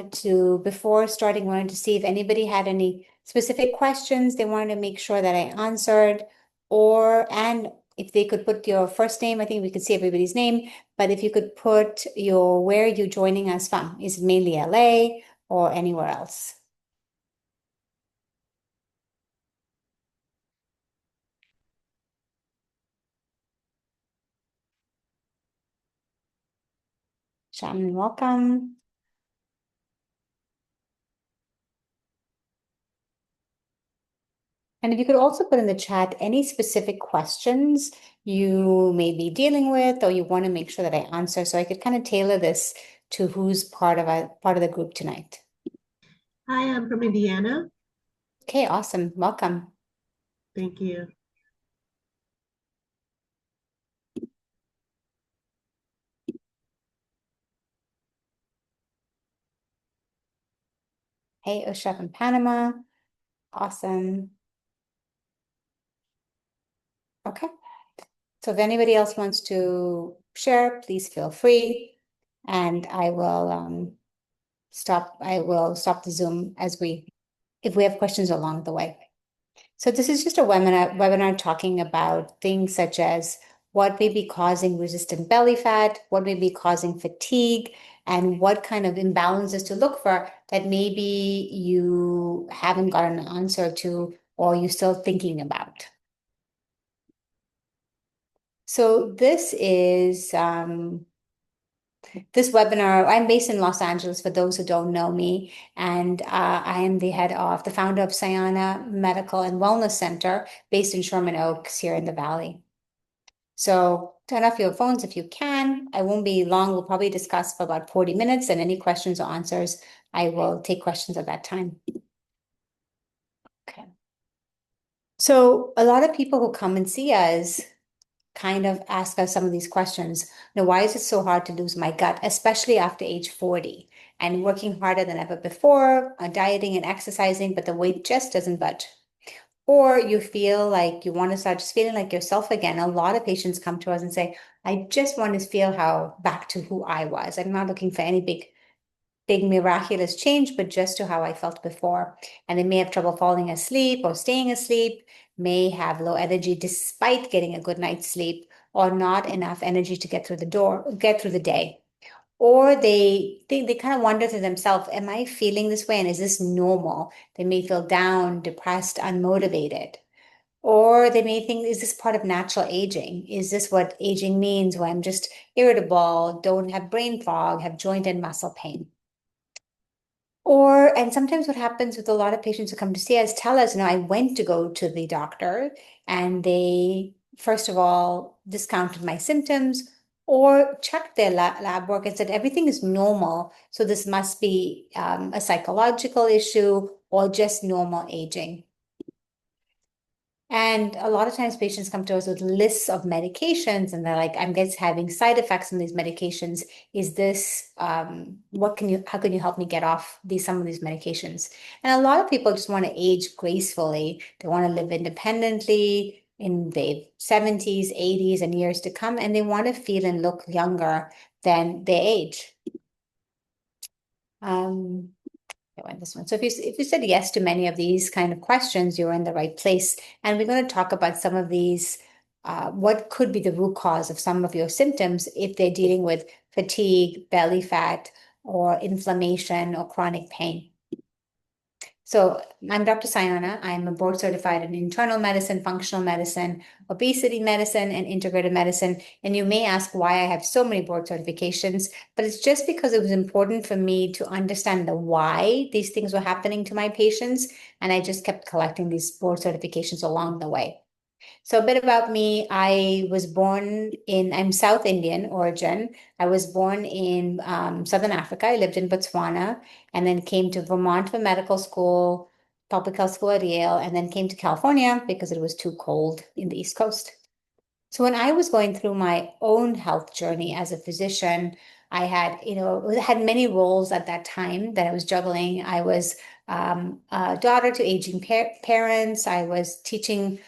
before starting, wanted to see if anybody had any specific questions they wanted to make sure that I answered, and if they could put your first name. I think we could see everybody's name, but if you could put where are you joining us from? Is it mainly LA or anywhere else? Shannon, welcome. And if you could also put in the chat any specific questions you may be dealing with or you want to make sure that I answer, so I could kind of tailor this to who's part of the group tonight. Hi, I'm from Indiana. Okay, awesome. Welcome. Thank you. Hey, Usha from Panama. Awesome. Okay. So if anybody else wants to share, please feel free. And I will stop the Zoom if we have questions along the way. So this is just a webinar talking about things such as what may be causing resistant belly fat, what may be causing fatigue, and what kind of imbalances to look for that maybe you haven't got an answer to or you're still thinking about. So this is this webinar. I'm based in Los Angeles for those who don't know me, and I am the founder of Sayana Medical and Wellness Center based in Sherman Oaks here in the Valley. So turn off your phones if you can. I won't be long. We'll probably discuss for about 40 minutes, and any questions or answers, I will take questions at that time. Okay. So a lot of people who come and see us kind of ask us some of these questions. Why is it so hard to lose my gut, especially after age 40? And working harder than ever before, dieting and exercising, but the weight just doesn't budge. Or you feel like you want to start just feeling like yourself again. A lot of patients come to us and say, I just want to feel back to who I was. I'm not looking for any big miraculous change, but just to how I felt before. And they may have trouble falling asleep or staying asleep, may have low energy despite getting a good night's sleep, or not enough energy to get through the day. Or they kind of wonder to themselves, am I feeling this way? And is this normal? They may feel down, depressed, unmotivated. Or they may think, is this part of natural aging? Is this what aging means when I'm just irritable, don't have brain fog, have joint and muscle pain? And sometimes what happens with a lot of patients who come to see us tell us, I went to go to the doctor and they, first of all, discounted my symptoms or checked their lab work and said everything is normal. So this must be a psychological issue or just normal aging. And a lot of times patients come to us with lists of medications and they're like, I'm just having side effects from these medications. Is this, how can you help me get off some of these medications? And a lot of people just want to age gracefully. They want to live independently in their 70s, 80s, and years to come. And they want to feel and look younger than their age. I went this one. So if you said yes to many of these kind of questions, you're in the right place. And we're going to talk about some of these, what could be the root cause of some of your symptoms if they're dealing with fatigue, belly fat, or inflammation or chronic pain. So I'm Dr. Sayana. I'm a board certified in internal medicine, functional medicine, obesity medicine, and integrative medicine. And you may ask why I have so many board certifications, but it's just because it was important for me to understand the why these things were happening to my patients. And I just kept collecting these board certifications along the way. So a bit about me, I'm South Indian origin. I was born in Southern Africa. I lived in Botswana and then came to Vermont for medical school, public health school at Yale, and then came to California because it was too cold in the East Coast. So when I was going through my own health journey as a physician, I had many roles at that time that I was juggling. I was a daughter to aging parents. I was teaching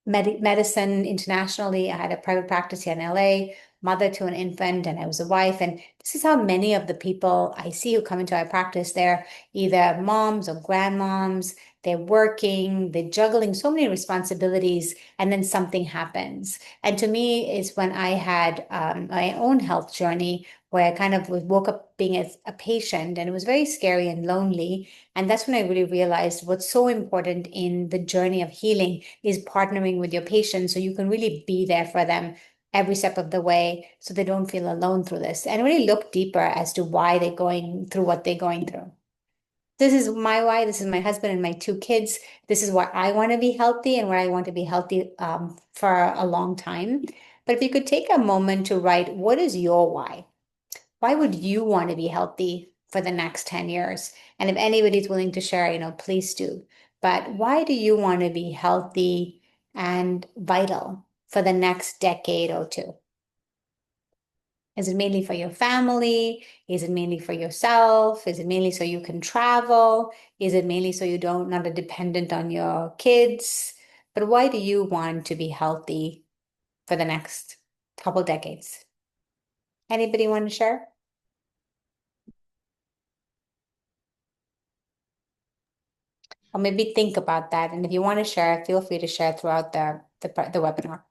medicine internationally. I had a private practice here in LA, mother to an infant and I was a wife. And this is how many of the people I see who come into our practice, they're either moms or grandmoms, they're working, they're juggling so many responsibilities, and then something happens. And to me, is when I had my own health journey where I kind of woke up being a patient and it was very scary and lonely. And that's when I really realized what's so important in the journey of healing is partnering with your patients so you can really be there for them every step of the way so they don't feel alone through this and really look deeper as to why they're going through what they're going through. This is my why. This is my husband and my two kids. This is why I want to be healthy and where I want to be healthy for a long time. But if you could take a moment to write, what is your why? Why would you want to be healthy for the next 10 years? And if anybody's willing to share, please do. But why do you want to be healthy and vital for the next decade or two? Is it mainly for your family? Is it mainly for yourself? Is it mainly so you can travel? Is it mainly so you don't not a dependent on your kids? But why do you want to be healthy for the next couple decades? Anybody want to share? Or maybe think about that. And if you want to share, feel free to share throughout the webinar.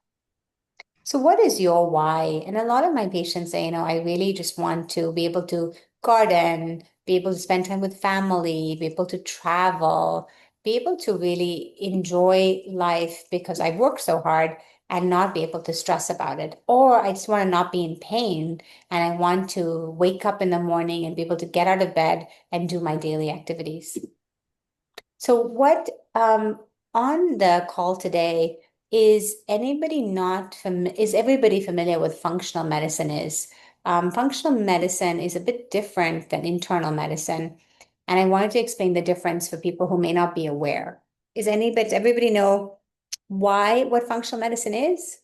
So what is your why? And a lot of my patients say, I really just want to be able to garden, be able to spend time with family, be able to travel, be able to really enjoy life because I've worked so hard and not be able to stress about it. Or I just want to not be in pain and I want to wake up in the morning and be able to get out of bed and do my daily activities. So what on the call today, is everybody familiar with functional medicine is? Functional medicine is a bit different than internal medicine. And I wanted to explain the difference for people who may not be aware. Does everybody know what functional medicine is?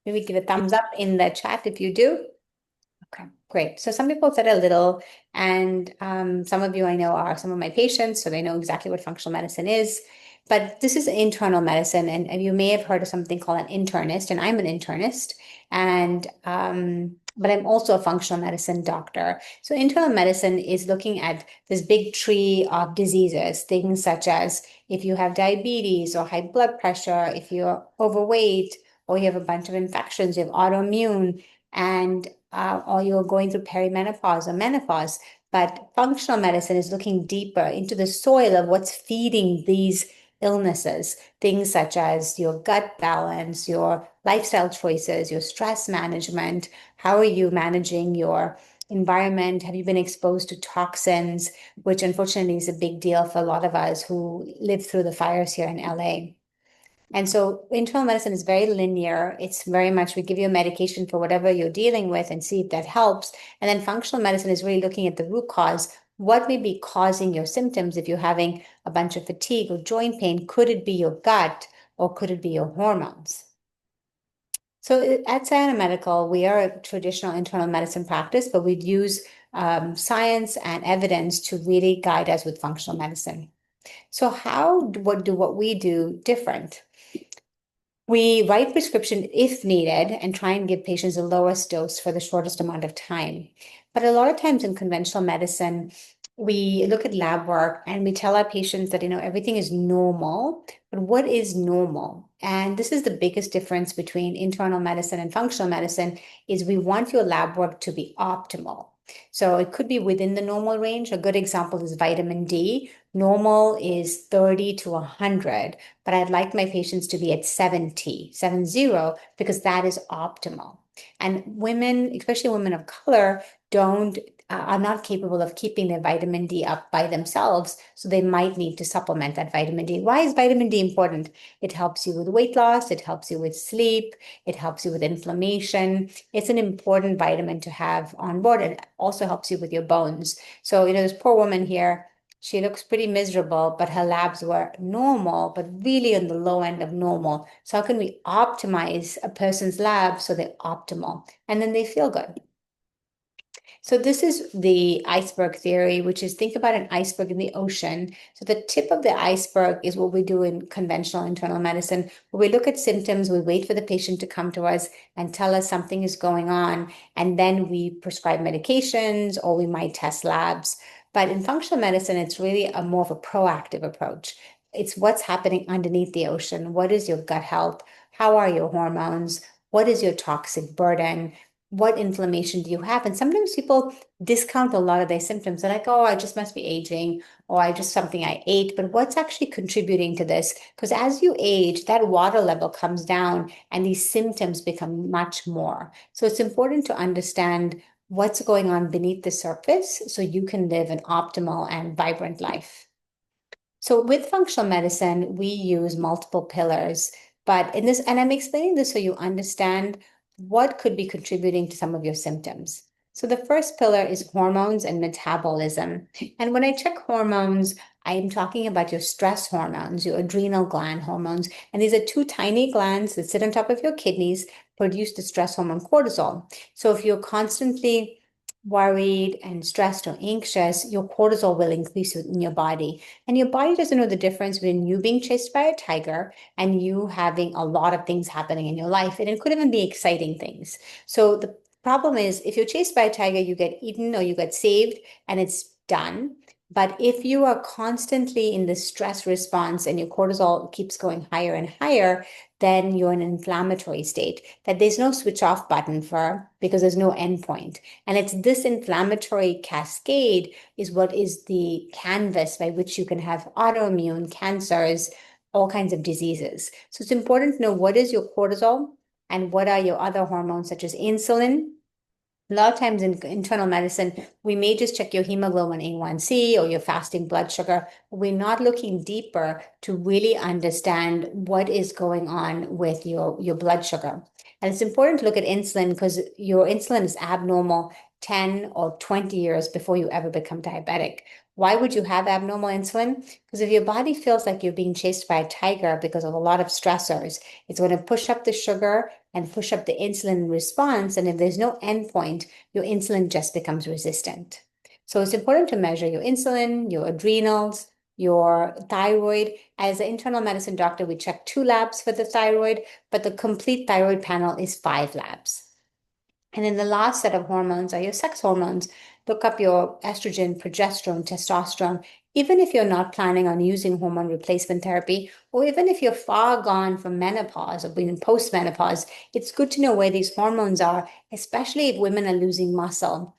Maybe give a thumbs up in the chat if you do. Okay, great. So some people said a little, and some of you I know are some of my patients, so they know exactly what functional medicine is. But this is internal medicine, and you may have heard of something called an internist, and I'm an internist, and but I'm also a functional medicine doctor. So internal medicine is looking at this big tree of diseases, things such as if you have diabetes or high blood pressure, if you're overweight, or you have a bunch of infections, you have autoimmune, and or you're going through perimenopause or menopause. But functional medicine is looking deeper into the soil of what's feeding these illnesses, things such as your gut balance, your lifestyle choices, your stress management. How are you managing your environment? Have you been exposed to toxins, which unfortunately is a big deal for a lot of us who live through the fires here in LA? And so internal medicine is very linear. It's very much we give you a medication for whatever you're dealing with and see if that helps. And then functional medicine is really looking at the root cause. What may be causing your symptoms if you're having a bunch of fatigue or joint pain? Could it be your gut or could it be your hormones? So at Sayana Medical, we are a traditional internal medicine practice, but we use science and evidence to really guide us with functional medicine. So what we do different? We write prescription if needed and try and give patients the lowest dose for the shortest amount of time. But a lot of times in conventional medicine, we look at lab work and we tell our patients that, everything is normal, but what is normal? And this is the biggest difference between internal medicine and functional medicine is we want your lab work to be optimal. So it could be within the normal range. A good example is vitamin D. Normal is 30 to 100, but I'd like my patients to be at 70, because that is optimal. And women, especially women of color, don't are not capable of keeping their vitamin D up by themselves. So they might need to supplement that vitamin D. Why is vitamin D important? It helps you with weight loss. It helps you with sleep. It helps you with inflammation. It's an important vitamin to have on board. It also helps you with your bones. So, this poor woman here, she looks pretty miserable, but her labs were normal, but really on the low end of normal. So how can we optimize a person's lab so they're optimal and then they feel good? So this is the iceberg theory, which is think about an iceberg in the ocean. So the tip of the iceberg is what we do in conventional internal medicine, where we look at symptoms, we wait for the patient to come to us and tell us something is going on, and then we prescribe medications or we might test labs. But in functional medicine, it's really a more of a proactive approach. It's what's happening underneath the ocean. What is your gut health? How are your hormones? What is your toxic burden? What inflammation do you have? And sometimes people discount a lot of their symptoms. They're like, oh, I just must be aging, or I just something I ate. But what's actually contributing to this? Because as you age, that water level comes down and these symptoms become much more. So it's important to understand what's going on beneath the surface so you can live an optimal and vibrant life. So with functional medicine, we use multiple pillars, but in this, and I'm explaining this so you understand what could be contributing to some of your symptoms. So the first pillar is hormones and metabolism. And when I check hormones, I am talking about your stress hormones, your adrenal gland hormones. And these are two tiny glands that sit on top of your kidneys, produce the stress hormone cortisol. So if you're constantly worried and stressed or anxious, your cortisol will increase in your body. And your body doesn't know the difference between you being chased by a tiger and you having a lot of things happening in your life. And it could even be exciting things. So the problem is if you're chased by a tiger, you get eaten or you get saved and it's done. But if you are constantly in the stress response and your cortisol keeps going higher and higher, then you're in an inflammatory state that there's no switch off button for because there's no endpoint. And it's this inflammatory cascade is what is the canvas by which you can have autoimmune cancers, all kinds of diseases. So it's important to know what is your cortisol and what are your other hormones, such as insulin. A lot of times in internal medicine, we may just check your hemoglobin A1C or your fasting blood sugar. We're not looking deeper to really understand what is going on with your blood sugar. And it's important to look at insulin because your insulin is abnormal 10 or 20 years before you ever become diabetic. Why would you have abnormal insulin? Because if your body feels like you're being chased by a tiger because of a lot of stressors, it's going to push up the sugar and push up the insulin response. And if there's no endpoint, your insulin just becomes resistant. So it's important to measure your insulin, your adrenals, your thyroid. As an internal medicine doctor, we check 2 labs for the thyroid, but the complete thyroid panel is 5 labs. And then the last set of hormones are your sex hormones. Look up your estrogen, progesterone, testosterone. Even if you're not planning on using hormone replacement therapy, or even if you're far gone from menopause or being in postmenopause, it's good to know where these hormones are, especially if women are losing muscle.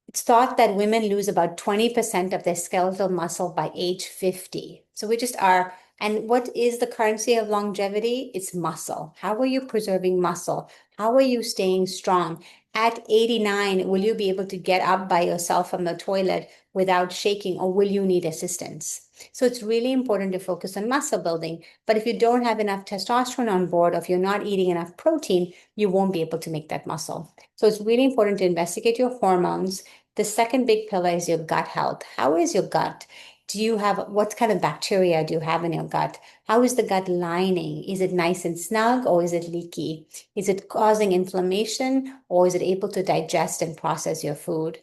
It's thought that women lose about 20% of their skeletal muscle by age 50. So we just are. And what is the currency of longevity? It's muscle. How are you preserving muscle? How are you staying strong? At 89, will you be able to get up by yourself from the toilet without shaking, or will you need assistance? So it's really important to focus on muscle building. But if you don't have enough testosterone on board, or if you're not eating enough protein, you won't be able to make that muscle. So it's really important to investigate your hormones. The second big pillar is your gut health. How is your gut? Do you have what kind of bacteria do you have in your gut? How is the gut lining? Is it nice and snug or is it leaky? Is it causing inflammation or is it able to digest and process your food?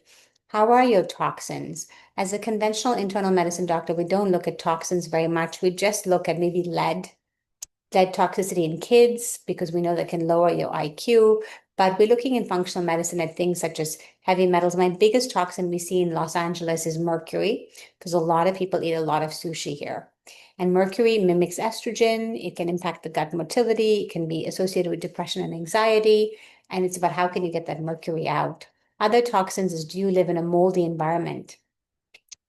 How are your toxins? As a conventional internal medicine doctor, we don't look at toxins very much. We just look at maybe lead toxicity in kids because we know that can lower your IQ. But we're looking in functional medicine at things such as heavy metals. My biggest toxin we see in Los Angeles is mercury because a lot of people eat a lot of sushi here. And mercury mimics estrogen. It can impact the gut motility. It can be associated with depression and anxiety. And it's about how can you get that mercury out. Other toxins is do you live in a moldy environment?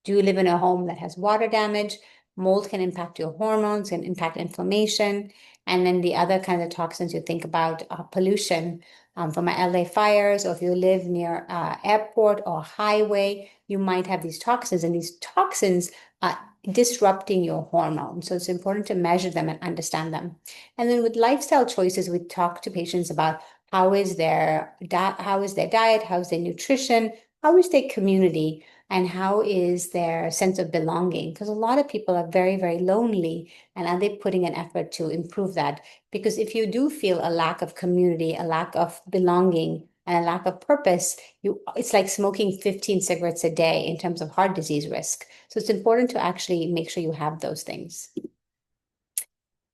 Do you live in a home that has water damage? Mold can impact your hormones, can impact inflammation. And then the other kind of toxins you think about are pollution from LA fires, or if you live near airport or highway, you might have these toxins, and these toxins are disrupting your hormones. So it's important to measure them and understand them. And then with lifestyle choices, we talk to patients about how is their diet, how is their nutrition, how is their community, and how is their sense of belonging? Because a lot of people are very, very lonely. And are they putting an effort to improve that? Because if you do feel a lack of community, a lack of belonging, and a lack of purpose, it's like smoking 15 cigarettes a day in terms of heart disease risk. So it's important to actually make sure you have those things.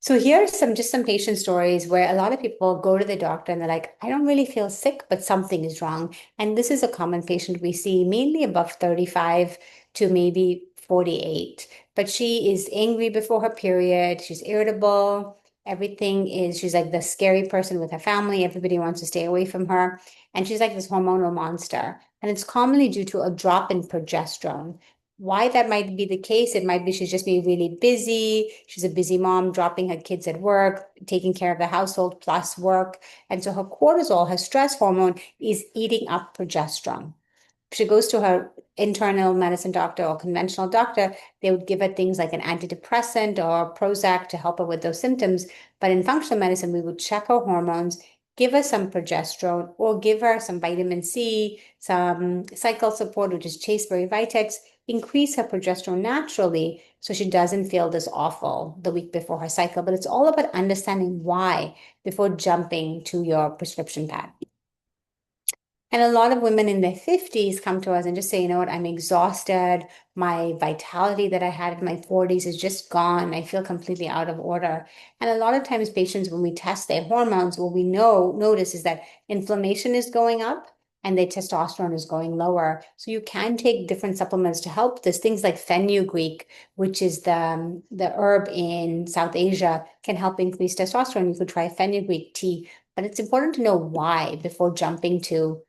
So here are some patient stories where a lot of people go to the doctor and they're like, I don't really feel sick, but something is wrong. And this is a common patient we see, mainly above 35 to maybe 48. But she is angry before her period, she's irritable, she's like the scary person with her family. Everybody wants to stay away from her. And she's like this hormonal monster. And it's commonly due to a drop in progesterone. Why that might be the case, it might be she's just being really busy. She's a busy mom, dropping her kids at work, taking care of the household plus work. And so her cortisol, her stress hormone, is eating up progesterone. If she goes to her internal medicine doctor or conventional doctor, they would give her things like an antidepressant or Prozac to help her with those symptoms. But in functional medicine, we would check her hormones, give her some progesterone, or give her some vitamin C, some cycle support, which is chasteberry vitex, increase her progesterone naturally so she doesn't feel this awful the week before her cycle. But it's all about understanding why before jumping to your prescription pad. And a lot of women in their 50s come to us and just say, you know what, I'm exhausted. My vitality that I had in my 40s is just gone. I feel completely out of order. And a lot of times, patients, when we test their hormones, what we notice is that inflammation is going up and their testosterone is going lower. So you can take different supplements to help this. Things like fenugreek, which is the herb in South Asia, can help increase testosterone. You could try fenugreek tea, but it's important to know why before jumping to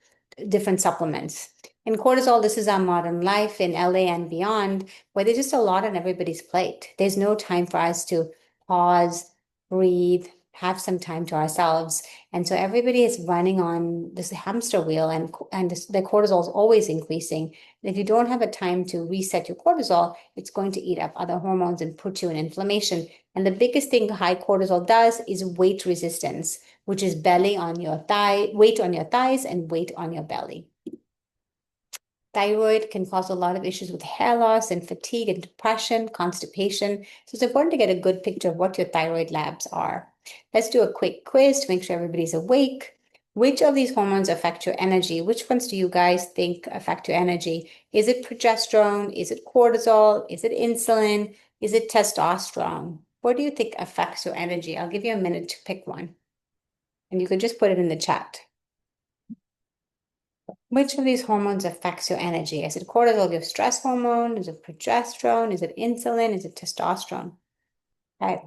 different supplements. In cortisol, this is our modern life in LA and beyond, where there's just a lot on everybody's plate. There's no time for us to pause, breathe, have some time to ourselves. And so everybody is running on this hamster wheel, and their cortisol is always increasing. And if you don't have a time to reset your cortisol, it's going to eat up other hormones and put you in inflammation. And the biggest thing high cortisol does is weight resistance, which is belly on your thigh, weight on your thighs and weight on your belly. Thyroid can cause a lot of issues with hair loss and fatigue and depression, constipation. So it's important to get a good picture of what your thyroid labs are. Let's do a quick quiz to make sure everybody's awake. Which of these hormones affect your energy? Which ones do you guys think affect your energy? Is it progesterone? Is it cortisol? Is it insulin? Is it testosterone? What do you think affects your energy? I'll give you a minute to pick one. And you could just put it in the chat. Which of these hormones affects your energy? Is it cortisol, your stress hormone? Is it progesterone? Is it insulin? Is it testosterone? Okay.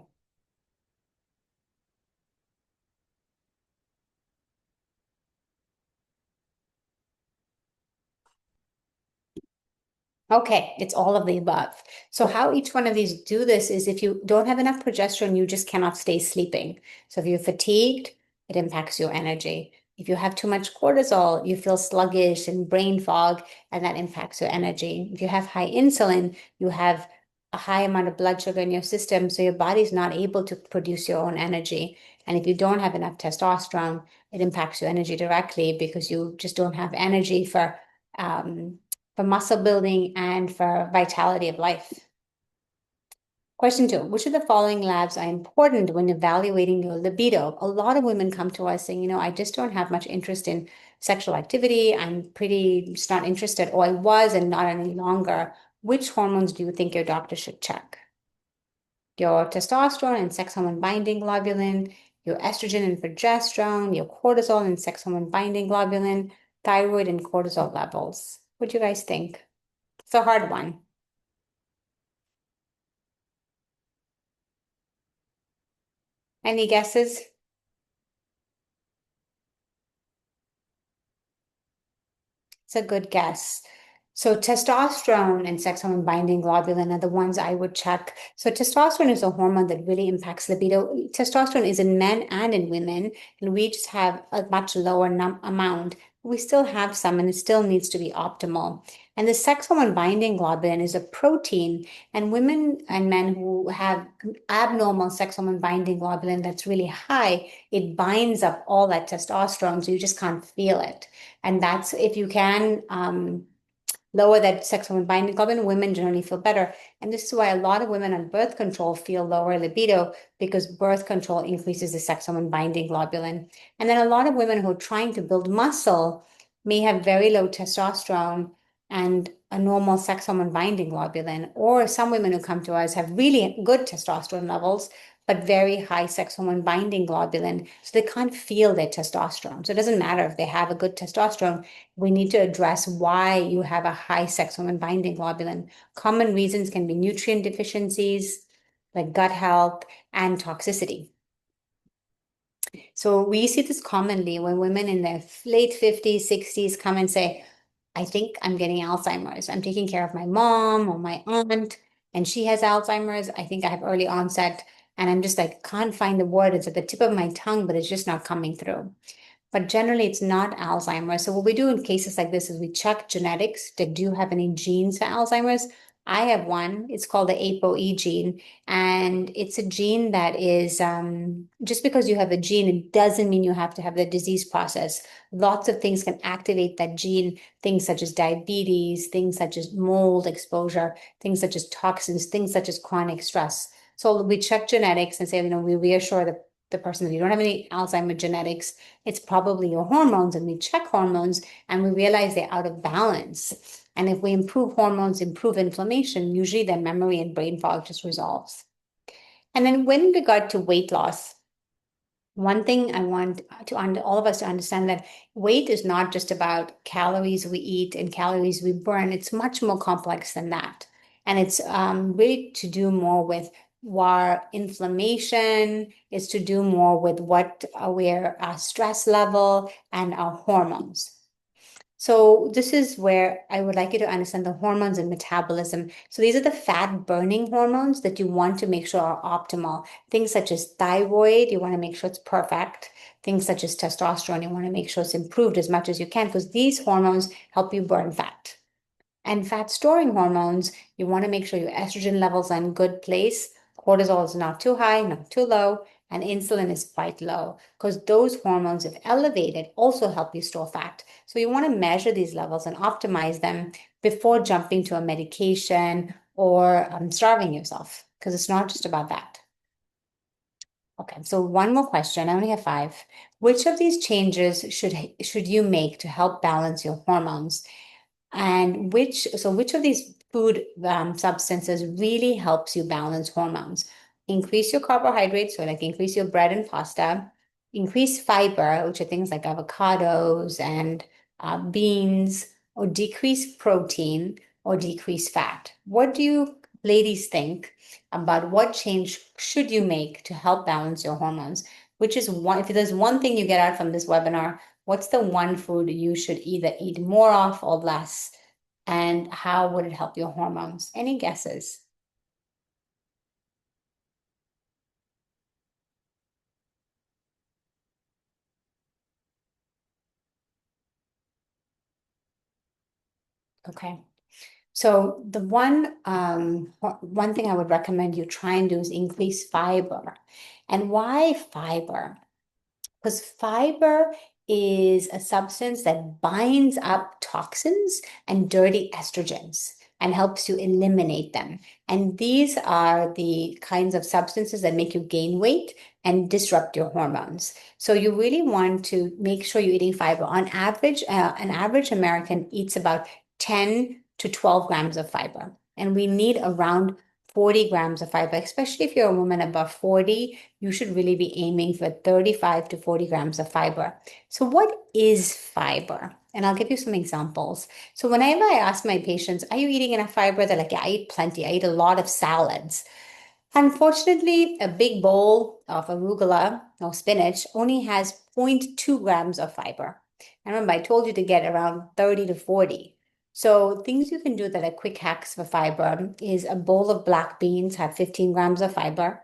Okay, it's all of the above. So how each one of these do this is if you don't have enough progesterone, you just cannot stay sleeping. So if you're fatigued, it impacts your energy. If you have too much cortisol, you feel sluggish and brain fog, and that impacts your energy. If you have high insulin, you have a high amount of blood sugar in your system, so your body's not able to produce your own energy. And if you don't have enough testosterone, it impacts your energy directly because you just don't have energy um, for muscle building and for vitality of life. Question 2, which of the following labs are important when evaluating your libido? A lot of women come to us saying, you know, I just don't have much interest in sexual activity. I'm just not interested, or I was and not any longer. Which hormones do you think your doctor should check? Your testosterone and sex hormone binding globulin, your estrogen and progesterone, your cortisol and sex hormone binding globulin, thyroid and cortisol levels. What do you guys think? It's a hard one. Any guesses? It's a good guess. So testosterone and sex hormone binding globulin are the ones I would check. So testosterone is a hormone that really impacts libido. Testosterone is in men and in women, and we just have a much lower amount. We still have some, and it still needs to be optimal. And the sex hormone binding globulin is a protein, and women and men who have abnormal sex hormone binding globulin that's really high, it binds up all that testosterone, so you just can't feel it. And that's if you can lower that sex hormone binding globulin, women generally feel better. And this is why a lot of women on birth control feel lower libido because birth control increases the sex hormone binding globulin. And then a lot of women who are trying to build muscle may have very low testosterone and a normal sex hormone binding globulin. Or some women who come to us have really good testosterone levels, but very high sex hormone binding globulin. So they can't feel their testosterone. So it doesn't matter if they have a good testosterone. We need to address why you have a high sex hormone binding globulin. Common reasons can be nutrient deficiencies, like gut health, and toxicity. So we see this commonly when women in their late 50s, 60s come and say, I think I'm getting Alzheimer's. I'm taking care of my mom or my aunt, and she has Alzheimer's. I think I have early onset, and I'm just like, can't find the word. It's at the tip of my tongue, but it's just not coming through. But generally, it's not Alzheimer's. So what we do in cases like this is we check genetics. That do you have any genes for Alzheimer's? I have one. It's called the ApoE gene, and it's a gene that is just because you have a gene, it doesn't mean you have to have the disease process. Lots of things can activate that gene, things such as diabetes, things such as mold exposure, things such as toxins, things such as chronic stress. So we check genetics and say, we reassure the person that you don't have any Alzheimer's genetics. It's probably your hormones, and we check hormones and we realize they're out of balance. And if we improve hormones, improve inflammation, usually their memory and brain fog just resolves. And then when regard to weight loss, one thing I want to all of us to understand that weight is not just about calories we eat and calories we burn. It's much more complex than that. And it's really to do more with our inflammation, is to do more with what our stress level and our hormones. So this is where I would like you to understand the hormones and metabolism. So these are the fat burning hormones that you want to make sure are optimal. Things such as thyroid, you want to make sure it's perfect. Things such as testosterone, you want to make sure it's improved as much as you can because these hormones help you burn fat. And fat storing hormones, you want to make sure your estrogen levels are in good place. Cortisol is not too high, not too low, and insulin is quite low because those hormones, if elevated, also help you store fat. So you want to measure these levels and optimize them before jumping to a medication or starving yourself because it's not just about that. Okay, so one more question. I only have five. Which of these changes should you make to help balance your hormones? And which of these food substances really helps you balance hormones? Increase your carbohydrates, so like increase your bread and pasta, increase fiber, which are things like avocados and beans, or decrease protein or decrease fat. What do you ladies think about what change should you make to help balance your hormones? Which is one, if there's one thing you get out from this webinar, what's the one food you should either eat more of or less? And how would it help your hormones? Any guesses? Okay. So the one thing I would recommend you try and do is increase fiber. And why fiber? Because fiber is a substance that binds up toxins and dirty estrogens and helps you eliminate them. And these are the kinds of substances that make you gain weight and disrupt your hormones. So you really want to make sure you're eating fiber. On average, an average American eats about 10 to 12 grams of fiber. And we need around 40 grams of fiber, especially if you're a woman above 40, you should really be aiming for 35 to 40 grams of fiber. So, what is fiber? And I'll give you some examples. So, whenever I ask my patients, are you eating enough fiber? They're like, yeah, I eat plenty. I eat a lot of salads. Unfortunately, a big bowl of arugula or spinach only has zero point 0.2 grams of fiber. And remember, I told you to get around 30 to 40. So things you can do that are quick hacks for fiber is a bowl of black beans have 15 grams of fiber.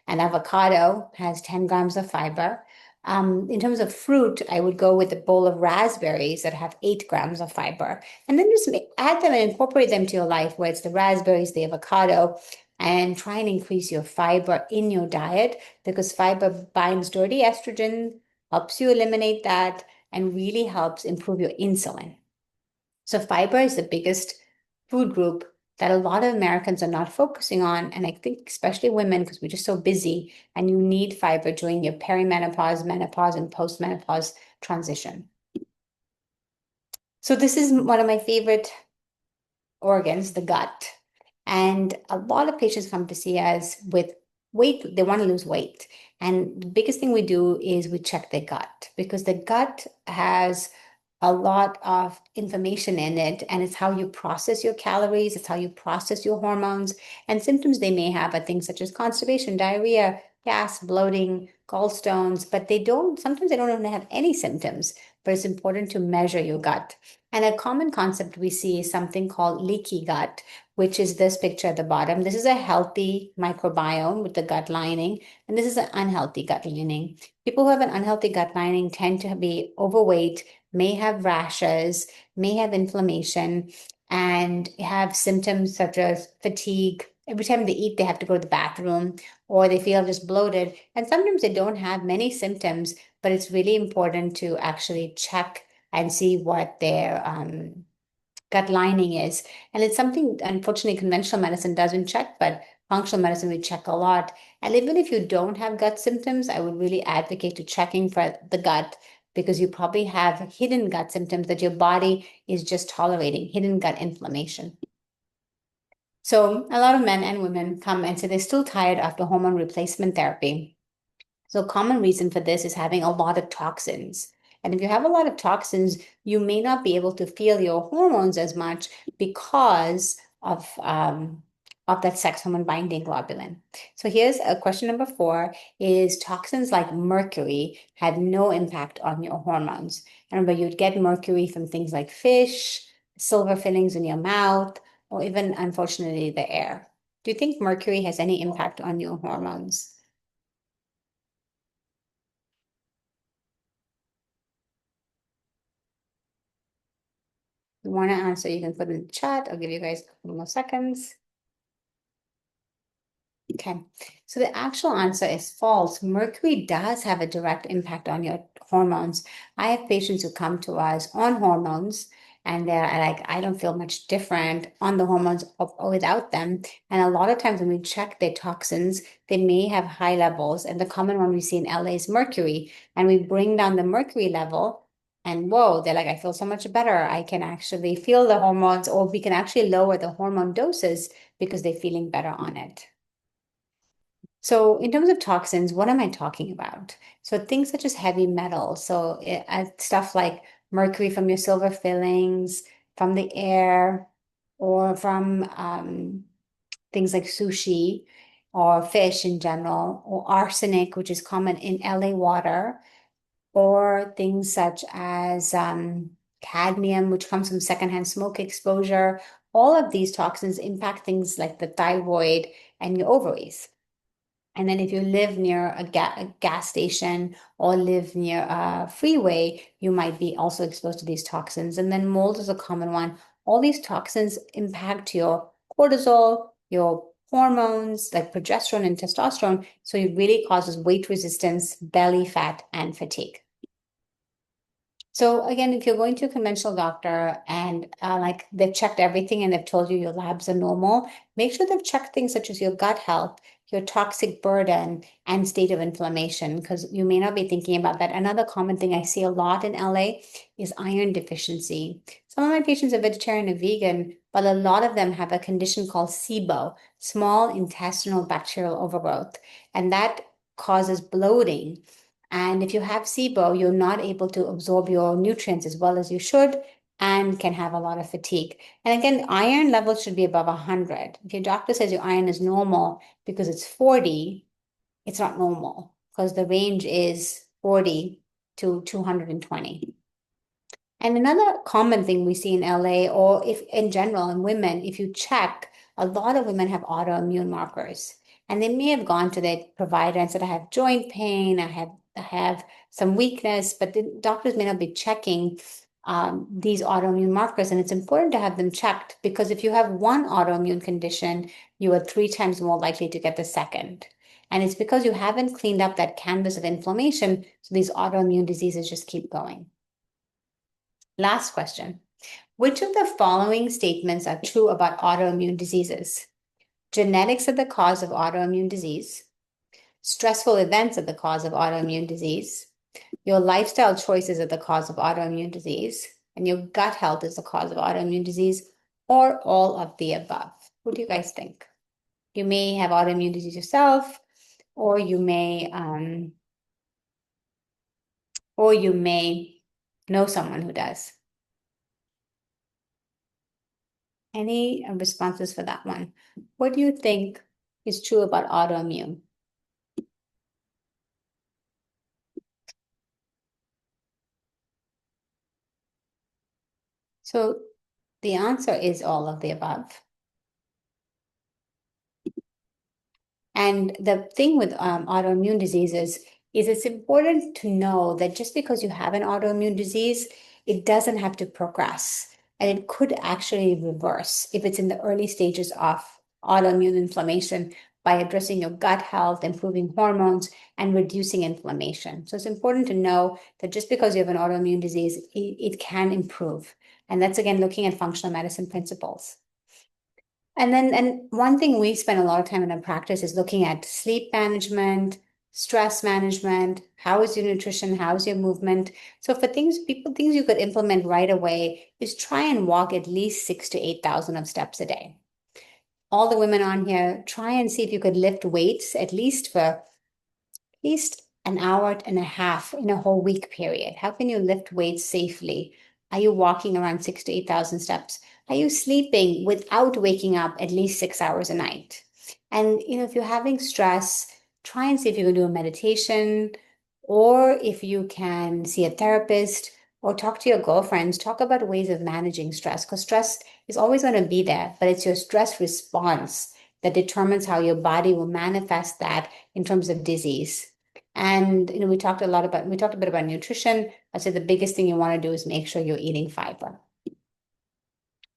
An avocado has 10 grams of fiber. In terms of fruit, I would go with a bowl of raspberries that have 8 grams of fiber. And then just add them and incorporate them to your life, where it's the raspberries, the avocado, and try and increase your fiber in your diet because fiber binds dirty estrogen, helps you eliminate that, and really helps improve your insulin. So fiber is the biggest food group that a lot of Americans are not focusing on. And I think especially women, because we're just so busy and you need fiber during your perimenopause, menopause, and postmenopause transition. So this is one of my favorite organs, the gut. And a lot of patients come to see us with weight, they want to lose weight. And the biggest thing we do is we check the gut because the gut has a lot of information in it, and it's how you process your calories, it's how you process your hormones. And symptoms they may have are things such as constipation, diarrhea, gas, bloating, gallstones, but sometimes they don't even have any symptoms, but it's important to measure your gut. And a common concept we see is something called leaky gut, which is this picture at the bottom. This is a healthy microbiome with the gut lining, and this is an unhealthy gut lining. People who have an unhealthy gut lining tend to be overweight, may have rashes, may have inflammation, and have symptoms such as fatigue. Every time they eat, they have to go to the bathroom, or they feel just bloated. And sometimes they don't have many symptoms, but it's really important to actually check and see what their gut lining is. And it's something, unfortunately, conventional medicine doesn't check, but functional medicine we check a lot. And even if you don't have gut symptoms, I would really advocate to checking for the gut because you probably have hidden gut symptoms that your body is just tolerating, hidden gut inflammation. So a lot of men and women come and say they're still tired after hormone replacement therapy. So a common reason for this is having a lot of toxins. And if you have a lot of toxins, you may not be able to feel your hormones as much because of that sex hormone binding globulin. So here's a question number 4 is toxins like mercury have no impact on your hormones. And remember, you'd get mercury from things like fish, silver fillings in your mouth, or even unfortunately the air. Do you think mercury has any impact on your hormones? You want to answer, you can put in the chat. I'll give you guys a couple more seconds. Okay, so the actual answer is false. Mercury does have a direct impact on your hormones. I have patients who come to us on hormones and they're like, I don't feel much different on the hormones or without them. And a lot of times when we check their toxins, they may have high levels. And the common one we see in LA is mercury. And we bring down the mercury level and whoa, they're like, I feel so much better. I can actually feel the hormones, or we can actually lower the hormone doses because they're feeling better on it. So, in terms of toxins, what am I talking about? So, things such as heavy metals. So, stuff like mercury from your silver fillings, from the air, or from things like sushi or fish in general, or arsenic, which is common in LA water, or things such as cadmium, which comes from secondhand smoke exposure. All of these toxins impact things like the thyroid and your ovaries. And then if you live near a gas station or live near a freeway, you might be also exposed to these toxins. And then mold is a common one. All these toxins impact your cortisol, your hormones like progesterone and testosterone. So it really causes weight resistance, belly fat, and fatigue. So again, if you're going to a conventional doctor and like they've checked everything and they've told you your labs are normal, make sure they've checked things such as your gut health, your toxic burden, and state of inflammation, because you may not be thinking about that. Another common thing I see a lot in LA is iron deficiency. Some of my patients are vegetarian or vegan, but a lot of them have a condition called SIBO, small intestinal bacterial overgrowth, and that causes bloating. And if you have SIBO, you're not able to absorb your nutrients as well as you should and can have a lot of fatigue. And again, iron levels should be above 100. If your doctor says your iron is normal because it's 40, it's not normal because the range is 40 to 220. And another common thing we see in LA, or if in general in women, if you check, a lot of women have autoimmune markers. And they may have gone to their provider and said, I have joint pain, I have some weakness, but the doctors may not be checking these autoimmune markers. And it's important to have them checked because if you have one autoimmune condition, you are 3 times more likely to get the second. And it's because you haven't cleaned up that canvas of inflammation. So these autoimmune diseases just keep going. Last question. Which of the following statements are true about autoimmune diseases? Genetics are the cause of autoimmune disease. Stressful events are the cause of autoimmune disease. Your lifestyle choices are the cause of autoimmune disease. And your gut health is the cause of autoimmune disease, or all of the above. What do you guys think? You may have autoimmune disease yourself, or you may know someone who does. Any responses for that one? What do you think is true about autoimmune? So the answer is all of the above. And the thing with autoimmune diseases is it's important to know that just because you have an autoimmune disease, it doesn't have to progress. And it could actually reverse if it's in the early stages of autoimmune inflammation by addressing your gut health, improving hormones, and reducing inflammation. So it's important to know that just because you have an autoimmune disease, it can improve. And that's again looking at functional medicine principles. And one thing we spend a lot of time in our practice is looking at sleep management, stress management, how is your nutrition, how is your movement. So for things you could implement right away is try and walk at least 6 to 8 thousand of steps a day. All the women on here, try and see if you could lift weights at least an hour and a half in a whole week period. How can you lift weights safely? Are you walking around 6 to 8 thousand steps? Are you sleeping without waking up at least 6 hours a night? And if you're having stress, try and see if you can do a meditation, or if you can see a therapist or talk to your girlfriends, talk about ways of managing stress, because stress is always going to be there, but it's your stress response that determines how your body will manifest that in terms of disease. And we talked a bit about nutrition. I said the biggest thing you want to do is make sure you're eating fiber.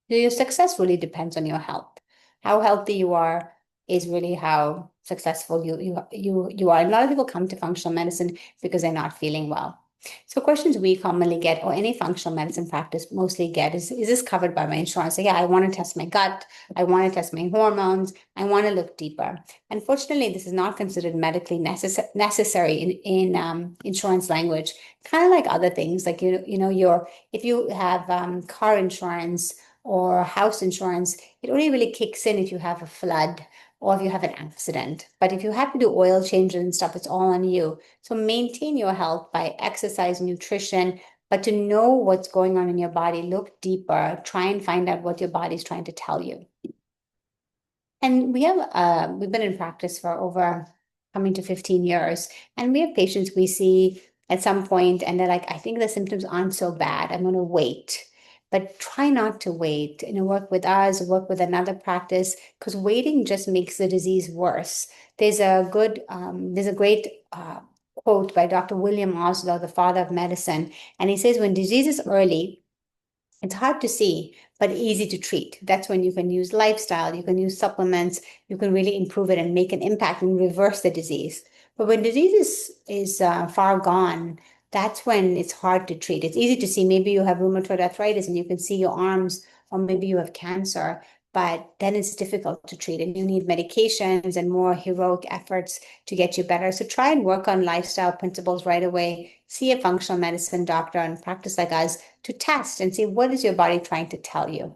Your success really depends on your health. How healthy you are is really how successful you are. A lot of people come to functional medicine because they're not feeling well. So questions we commonly get, or any functional medicine practice mostly get, is this covered by my insurance? So yeah, I want to test my gut. I want to test my hormones. I want to look deeper. Unfortunately, this is not considered medically necessary in insurance language. Kind of like other things, like if you have car insurance or house insurance, it only really kicks in if you have a flood or if you have an accident. But if you have to do oil changes and stuff, it's all on you. So maintain your health by exercise, nutrition, but to know what's going on in your body, look deeper, try and find out what your body's trying to tell you. And we've been in practice for over coming to 15 years, and we have patients we see at some point, and they're like, I think the symptoms aren't so bad. I'm going to wait. But try not to wait. Work with us, work with another practice, because waiting just makes the disease worse. There's a great quote by Dr. William Osler, the father of medicine, and he says, when disease is early, it's hard to see, but easy to treat. That's when you can use lifestyle, you can use supplements, you can really improve it and make an impact and reverse the disease. But when disease is far gone, that's when it's hard to treat. It's easy to see. Maybe you have rheumatoid arthritis and you can see your arms, or maybe you have cancer, but then it's difficult to treat and you need medications and more heroic efforts to get you better. So try and work on lifestyle principles right away. See a functional medicine doctor and practice like us to test and see what is your body trying to tell you.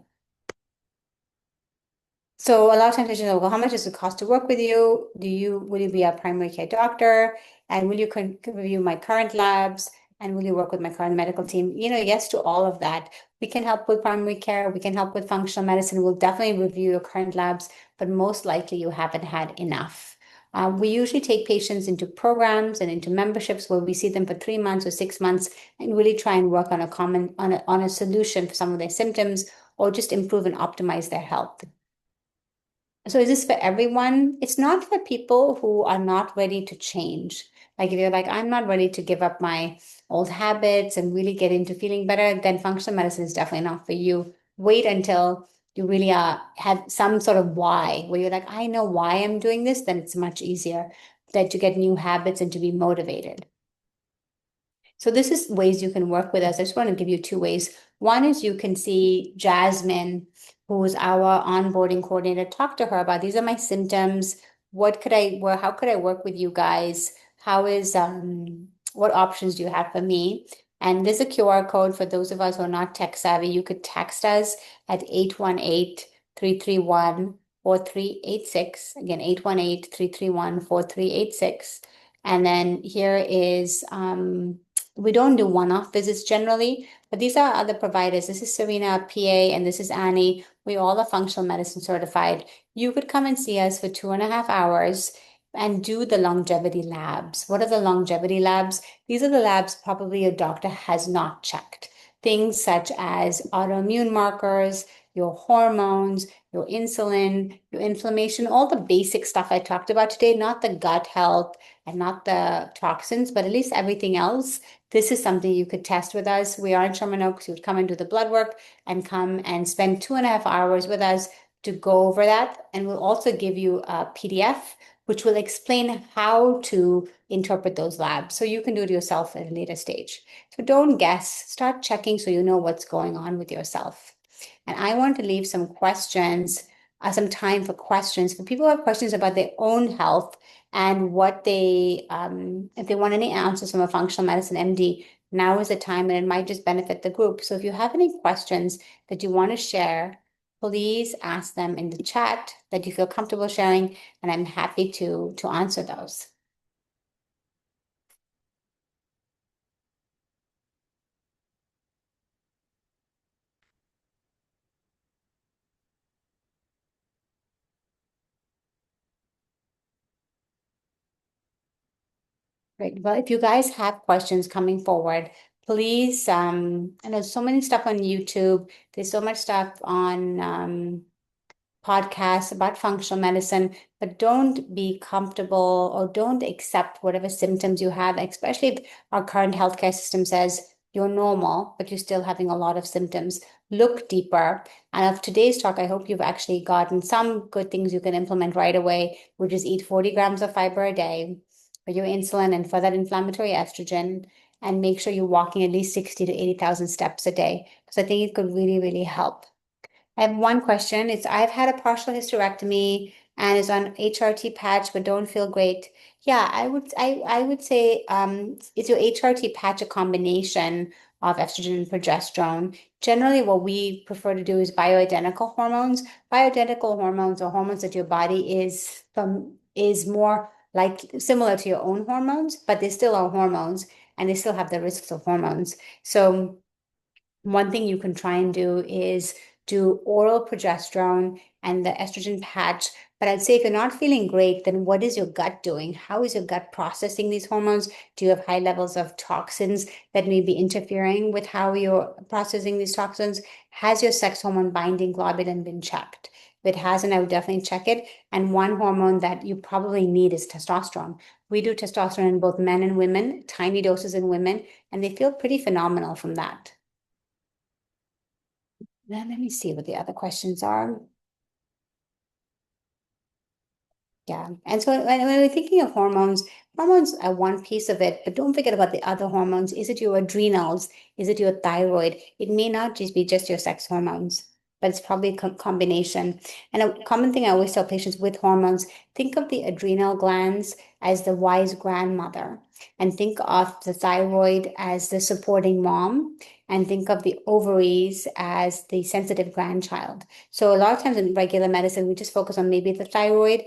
So a lot of times patients say, well, how much does it cost to work with you? Will you be a primary care doctor? And will you review my current labs? And will you work with my current medical team? Yes to all of that. We can help with primary care. We can help with functional medicine. We'll definitely review your current labs, but most likely you haven't had enough. We usually take patients into programs and into memberships where we see them for 3 months or 6 months and really try and work on a solution for some of their symptoms, or just improve and optimize their health. So is this for everyone? It's not for people who are not ready to change. Like if you're like, I'm not ready to give up my old habits and really get into feeling better, then functional medicine is definitely not for you. Wait until you really have some sort of why, where you're like, I know why I'm doing this, then it's much easier that to get new habits and to be motivated. So this is ways you can work with us. I just want to give you two ways. One is you can see Jasmine, who's our onboarding coordinator. Talk to her about these are my symptoms. How could I work with you guys? What options do you have for me? And there's a QR code for those of us who are not tech savvy. You could text us at 818-331-4386. Again, 818-331-4386. And then here is we don't do one-off visits generally, but these are other providers. This is Serena, PA, and this is Annie. We all are functional medicine certified. You could come and see us for 2.5 hours and do the longevity labs. What are the longevity labs? These are the labs probably your doctor has not checked. Things such as autoimmune markers, your hormones, your insulin, your inflammation, all the basic stuff I talked about today, not the gut health and not the toxins, but at least everything else. This is something you could test with us. We are in Sherman Oaks. You would come and do the blood work and come and spend 2.5 hours with us to go over that. And we'll also give you a PDF, which will explain how to interpret those labs. So you can do it yourself at a later stage. So don't guess, start checking so you know what's going on with yourself. And I want to leave some time for questions for people who have questions about their own health and if they want any answers from a functional medicine MD, now is the time and it might just benefit the group. So if you have any questions that you want to share, please ask them in the chat that you feel comfortable sharing, and I'm happy to answer those. Great. Well, if you guys have questions coming forward, please, I know so many stuff on YouTube. There's so much stuff on podcasts about functional medicine, but don't be comfortable or don't accept whatever symptoms you have, especially if our current healthcare system says you're normal, but you're still having a lot of symptoms. Look deeper. And of today's talk, I hope you've actually gotten some good things you can implement right away, which is eat 40 grams of fiber a day for your insulin and for that inflammatory estrogen. And make sure you're walking at least 60 to 80,000 steps a day, because I think it could really, really help. I have one question. It's I've had a partial hysterectomy and is on HRT patch but don't feel great. Yeah, I would say is your HRT patch a combination of estrogen and progesterone? Generally, what we prefer to do is bioidentical hormones. Bioidentical hormones are hormones that your body is more like similar to your own hormones, but they still are hormones and they still have the risks of hormones. So one thing you can try and do is do oral progesterone and the estrogen patch. But I'd say if you're not feeling great, then what is your gut doing? How is your gut processing these hormones? Do you have high levels of toxins that may be interfering with how you're processing these toxins? Has your sex hormone binding globulin been checked? If it hasn't, I would definitely check it. And one hormone that you probably need is testosterone. We do testosterone in both men and women, tiny doses in women, and they feel pretty phenomenal from that. Now, let me see what the other questions are. Yeah. And so when we're thinking of hormones, hormones are one piece of it, but don't forget about the other hormones. Is it your adrenals? Is it your thyroid? It may not just be just your sex hormones, but it's probably a combination. And a common thing I always tell patients with hormones, think of the adrenal glands as the wise grandmother, and think of the thyroid as the supporting mom, and think of the ovaries as the sensitive grandchild. So a lot of times in regular medicine, we just focus on maybe the thyroid,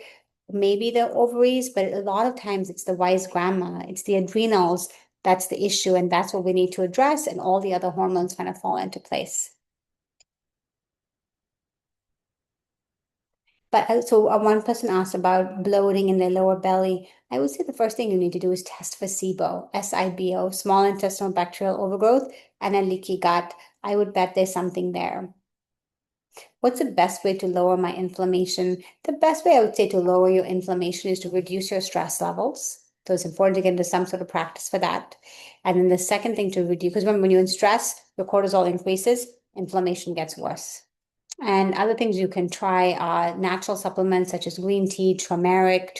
maybe the ovaries, but a lot of times it's the wise grandma, it's the adrenals that's the issue, and that's what we need to address, and all the other hormones kind of fall into place. But one person asked about bloating in their lower belly. I would say the first thing you need to do is test for SIBO, SIBO, small intestinal bacterial overgrowth, and a leaky gut. I would bet there's something there. What's the best way to lower my inflammation? The best way I would say to lower your inflammation is to reduce your stress levels. So it's important to get into some sort of practice for that. And then the second thing to reduce, because remember, when you're in stress, your cortisol increases, inflammation gets worse. And other things you can try are natural supplements such as green tea, turmeric,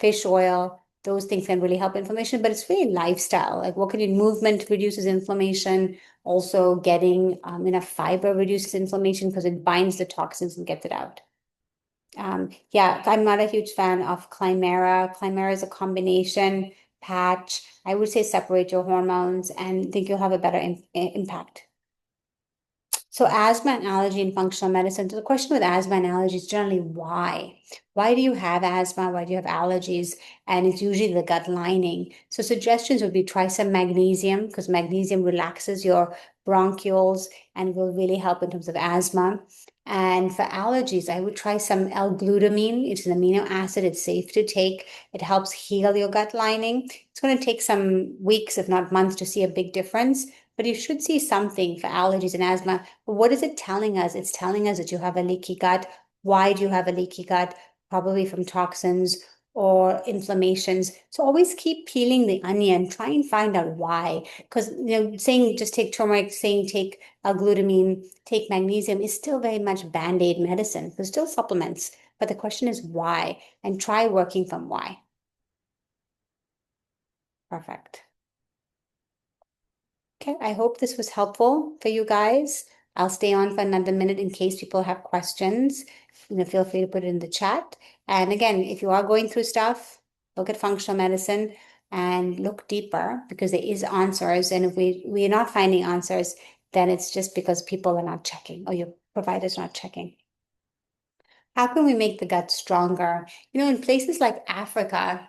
fish oil, those things can really help inflammation, but it's really lifestyle. Like what can you, movement reduces inflammation. Also getting enough fiber reduces inflammation because it binds the toxins and gets it out. Yeah, I'm not a huge fan of Climera. Climera is a combination patch. I would say separate your hormones and think you'll have a better impact. So asthma and allergy in functional medicine. So the question with asthma and allergies is generally why? Why do you have asthma? Why do you have allergies? And it's usually the gut lining. So suggestions would be try some magnesium because magnesium relaxes your bronchioles and will really help in terms of asthma. And for allergies, I would try some L-glutamine. It's an amino acid. It's safe to take. It helps heal your gut lining. It's going to take some weeks, if not months, to see a big difference. But you should see something for allergies and asthma. But what is it telling us? It's telling us that you have a leaky gut. Why do you have a leaky gut? Probably from toxins or inflammations. So always keep peeling the onion, try and find out why. Because saying just take turmeric, saying take L-glutamine, take magnesium is still very much band-aid medicine. There's still supplements. But the question is why, and try working from why. Perfect. Okay, I hope this was helpful for you guys. I'll stay on for another minute in case people have questions. Feel free to put it in the chat. And again, if you are going through stuff, look at functional medicine and look deeper because there is answers. And if we're not finding answers, then it's just because people are not checking or your provider's not checking. How can we make the gut stronger? In places like Africa,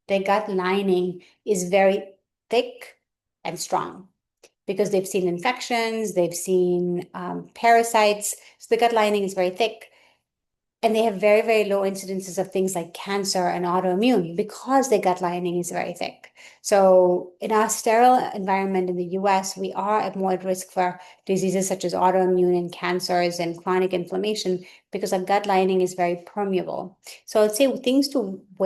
their gut lining is very thick and strong because they've seen infections, they've seen parasites. So the gut lining is very thick. And they have very, very low incidences of things like cancer and autoimmune because their gut lining is very thick. So in our sterile environment in the US, we are at more at risk for diseases such as autoimmune and cancers and chronic inflammation because our gut lining is very permeable. So I'd say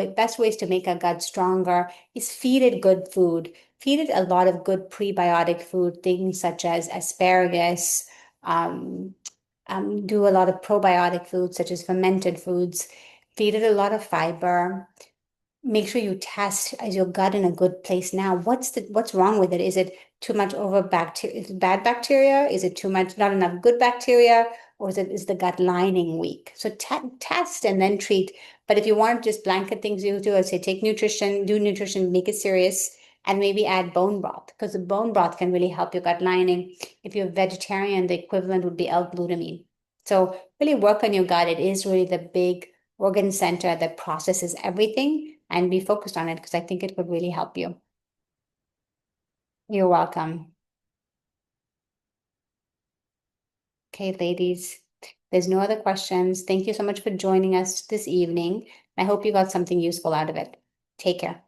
best ways to make our gut stronger is feed it good food. Feed it a lot of good prebiotic food, things such as asparagus, um, do a lot of probiotic foods such as fermented foods, feed it a lot of fiber. Make sure you test, is your gut in a good place now? What's wrong with it? Is it too much over bacteria, bad bacteria? Is it too much, not enough good bacteria? Or is the gut lining weak? So test and then treat. But if you want to just blanket things you do, I'd say take nutrition, do nutrition, make it serious, and maybe add bone broth because the bone broth can really help your gut lining. If you're vegetarian, the equivalent would be L-glutamine. So really work on your gut. It is really the big organ center that processes everything and be focused on it because I think it would really help you. You're welcome. Okay, ladies, there's no other questions. Thank you so much for joining us this evening. I hope you got something useful out of it. Take care.